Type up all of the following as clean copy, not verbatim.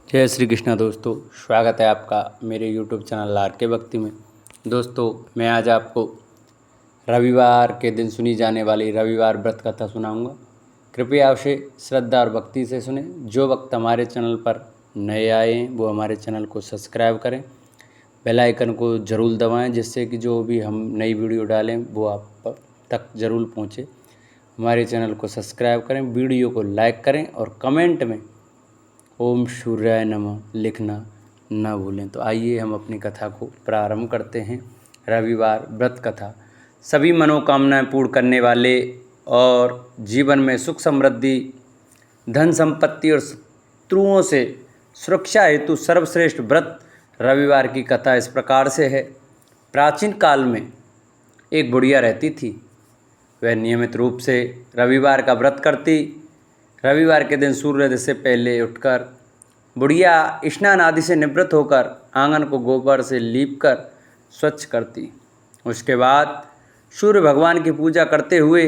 जय श्री कृष्णा दोस्तों, स्वागत है आपका मेरे यूट्यूब चैनल लार के भक्ति में। दोस्तों, मैं आज आपको रविवार के दिन सुनी जाने वाली रविवार व्रत कथा सुनाऊंगा। कृपया उसे श्रद्धा और भक्ति से सुने। जो वक्त हमारे चैनल पर नए आए हैं वो हमारे चैनल को सब्सक्राइब करें, बेल आइकन को ज़रूर दबाएं, जिससे कि जो भी हम नई वीडियो डालें वो आप तक ज़रूर पहुँचे। हमारे चैनल को सब्सक्राइब करें, वीडियो को लाइक करें और कमेंट में ओम सूर्याय नमः लिखना न भूलें। तो आइए हम अपनी कथा को प्रारंभ करते हैं। रविवार व्रत कथा। सभी मनोकामनाएं पूर्ण करने वाले और जीवन में सुख समृद्धि, धन संपत्ति और शत्रुओं से सुरक्षा हेतु सर्वश्रेष्ठ व्रत रविवार की कथा इस प्रकार से है। प्राचीन काल में एक बुढ़िया रहती थी। वह नियमित रूप से रविवार का व्रत करती। रविवार के दिन सूर्योदय से पहले उठकर बुढ़िया स्नान आदि से निवृत्त होकर आंगन को गोबर से लीपकर स्वच्छ करती। उसके बाद सूर्य भगवान की पूजा करते हुए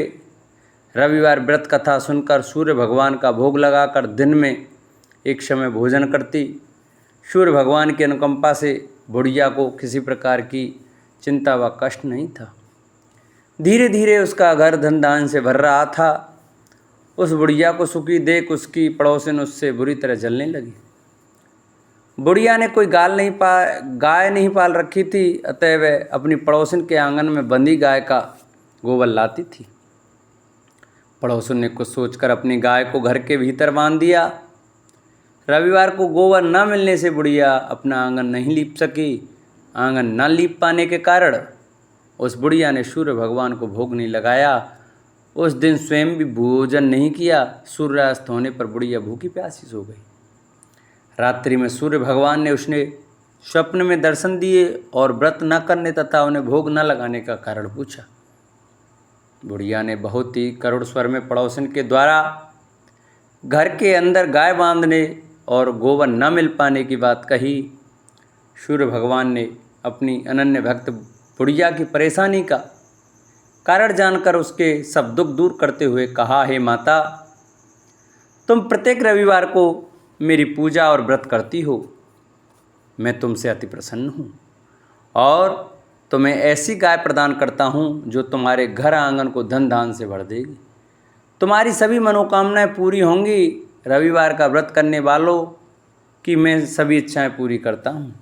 रविवार व्रत कथा सुनकर सूर्य भगवान का भोग लगाकर दिन में एक समय भोजन करती। सूर्य भगवान की अनुकंपा से बुढ़िया को किसी प्रकार की चिंता व कष्ट नहीं था। धीरे धीरे उसका घर धन धान से भर रहा था। उस बुढ़िया को सुखी देख उसकी पड़ोसिन उससे बुरी तरह जलने लगी। बुढ़िया ने कोई गाय नहीं पाल रखी थी, अतः वह अपनी पड़ोसिन के आंगन में बंधी गाय का गोबर लाती थी। पड़ोसिन ने कुछ सोचकर अपनी गाय को घर के भीतर बांध दिया। रविवार को गोबर न मिलने से बुढ़िया अपना आंगन नहीं लीप सकी। आंगन न लीप पाने के कारण उस बुढ़िया ने सूर्य भगवान को भोग नहीं लगाया। उस दिन स्वयं भी भोजन नहीं किया। सूर्यास्त होने पर बुढ़िया भूखी प्यासी सो गई। रात्रि में सूर्य भगवान ने उसने स्वप्न में दर्शन दिए और व्रत न करने तथा उन्हें भोग न लगाने का कारण पूछा। बुढ़िया ने बहुत ही करुण स्वर में पड़ोसन के द्वारा घर के अंदर गाय बांधने और गोबर न मिल पाने की बात कही। सूर्य भगवान ने अपनी अनन्य भक्त बुढ़िया की परेशानी का कारण जानकर उसके सब दुख दूर करते हुए कहा, हे माता, तुम प्रत्येक रविवार को मेरी पूजा और व्रत करती हो। मैं तुमसे अति प्रसन्न हूँ और तुम्हें ऐसी गाय प्रदान करता हूँ जो तुम्हारे घर आंगन को धन धान से भर देगी। तुम्हारी सभी मनोकामनाएं पूरी होंगी। रविवार का व्रत करने वालों की मैं सभी इच्छाएं पूरी करता हूँ।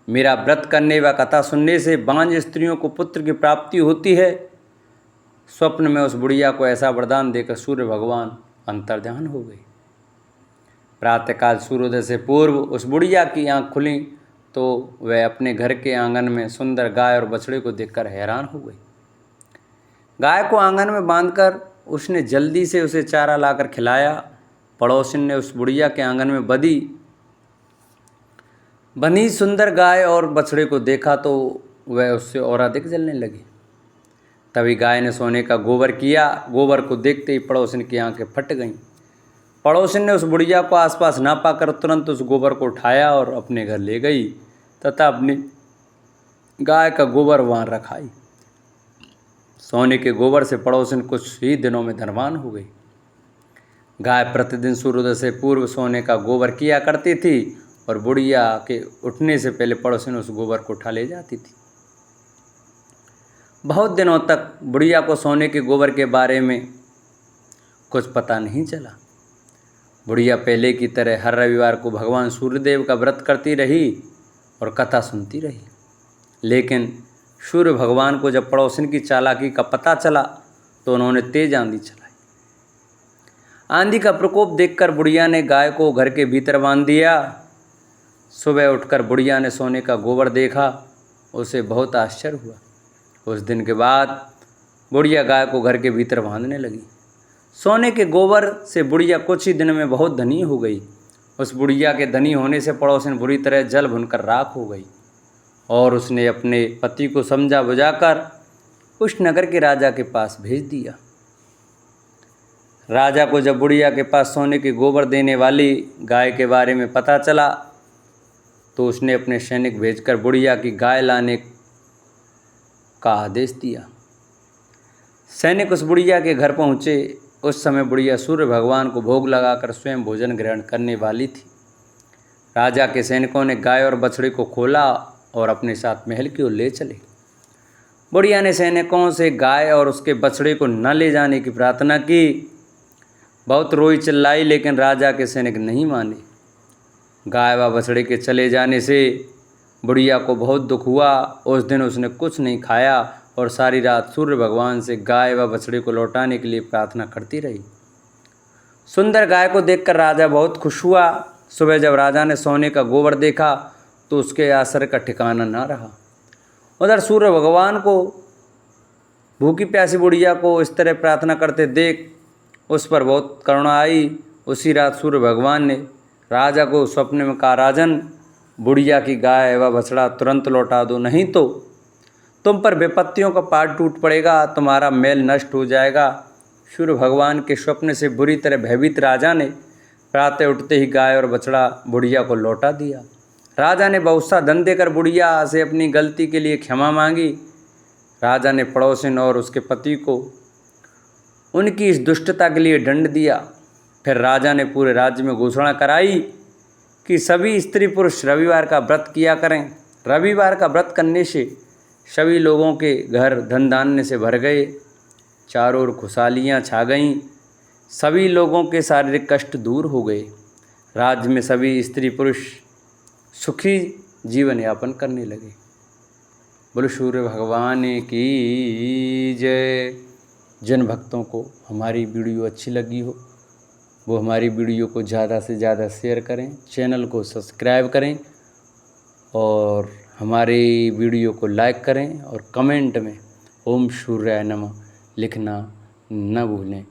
मेरा व्रत करने व कथा सुनने से बांझ स्त्रियों को पुत्र की प्राप्ति होती है। स्वप्न में उस बुढ़िया को ऐसा वरदान देकर सूर्य भगवान अंतर्ध्यान हो गए। प्रातःकाल सूर्योदय से पूर्व उस बुढ़िया की आंख खुली तो वह अपने घर के आंगन में सुंदर गाय और बछड़े को देखकर हैरान हो गई। गाय को आंगन में बांधकर उसने जल्दी से उसे चारा लाकर खिलाया। पड़ोसिन ने उस बुढ़िया के आंगन में बंधी सुंदर गाय और बछड़े को देखा तो वह उससे और अधिक जलने लगी। तभी गाय ने सोने का गोबर किया। गोबर को देखते ही पड़ोसिन की आंखें फट गईं। पड़ोसिन ने उस बुढ़िया को आसपास ना पाकर तुरंत उस गोबर को उठाया और अपने घर ले गई तथा अपनी गाय का गोबर वहाँ रखाई। सोने के गोबर से पड़ोसिन कुछ ही दिनों में धनवान हो गई। गाय प्रतिदिन सूर्योदय से पूर्व सोने का गोबर किया करती थी और बुढ़िया के उठने से पहले पड़ोसिन उस गोबर को उठा ले जाती थी। बहुत दिनों तक बुढ़िया को सोने के गोबर के बारे में कुछ पता नहीं चला। बुढ़िया पहले की तरह हर रविवार को भगवान सूर्यदेव का व्रत करती रही और कथा सुनती रही। लेकिन सूर्य भगवान को जब पड़ोसिन की चालाकी का पता चला तो उन्होंने तेज आंधी चलाई। आंधी का प्रकोप देखकर बुढ़िया ने गाय को घर के भीतर बांध दिया। सुबह उठकर बुढ़िया ने सोने का गोबर देखा। उसे बहुत आश्चर्य हुआ। उस दिन के बाद बुढ़िया गाय को घर के भीतर बांधने लगी। सोने के गोबर से बुढ़िया कुछ ही दिन में बहुत धनी हो गई। उस बुढ़िया के धनी होने से पड़ोसिन बुरी तरह जल भुनकर राख हो गई और उसने अपने पति को समझा बुझाकर उस नगर के राजा के पास भेज दिया। राजा को जब बुढ़िया के पास सोने के गोबर देने वाली गाय के बारे में पता चला तो उसने अपने सैनिक भेजकर बुढ़िया की गाय लाने का आदेश दिया। सैनिक उस बुढ़िया के घर पहुँचे। उस समय बुढ़िया सूर्य भगवान को भोग लगाकर स्वयं भोजन ग्रहण करने वाली थी। राजा के सैनिकों ने गाय और बछड़े को खोला और अपने साथ महल की ओर ले चले। बुढ़िया ने सैनिकों से गाय और उसके बछड़े को न ले जाने की प्रार्थना की। बहुत रोई चिल्लाई, लेकिन राजा के सैनिक नहीं माने। गाय व बछड़े के चले जाने से बुढ़िया को बहुत दुख हुआ। उस दिन उसने कुछ नहीं खाया और सारी रात सूर्य भगवान से गाय व बछड़े को लौटाने के लिए प्रार्थना करती रही। सुंदर गाय को देखकर राजा बहुत खुश हुआ। सुबह जब राजा ने सोने का गोबर देखा तो उसके आश्चर्य का ठिकाना न रहा। उधर सूर्य भगवान को भूखी प्यासी बुढ़िया को इस तरह प्रार्थना करते देख उस पर बहुत करुणा आई। उसी रात सूर्य भगवान ने राजा को स्वप्न में कहा, राजन, बुढ़िया की गाय व बछड़ा तुरंत लौटा दो, नहीं तो तुम पर विपत्तियों का पहाड़ टूट पड़ेगा, तुम्हारा मेल नष्ट हो जाएगा। सूर्य भगवान के स्वप्न से बुरी तरह भयभीत राजा ने प्रातः उठते ही गाय और बछड़ा बुढ़िया को लौटा दिया। राजा ने बहुत सा धन देकर बुढ़िया से अपनी गलती के लिए क्षमा मांगी। राजा ने पड़ोसिन और उसके पति को उनकी इस दुष्टता के लिए दंड दिया। फिर राजा ने पूरे राज्य में घोषणा कराई कि सभी स्त्री पुरुष रविवार का व्रत किया करें। रविवार का व्रत करने से सभी लोगों के घर धन धान्य से भर गए, चारों ओर खुशहालियाँ छा गईं, सभी लोगों के शारीरिक कष्ट दूर हो गए। राज्य में सभी स्त्री पुरुष सुखी जीवन यापन करने लगे। बोलो सूर्य भगवान की जय। जिन भक्तों को हमारी वीडियो अच्छी लगी हो वो हमारी वीडियो को ज़्यादा से ज़्यादा शेयर करें, चैनल को सब्सक्राइब करें और हमारी वीडियो को लाइक करें और कमेंट में ओम सूर्याय नमः लिखना न भूलें।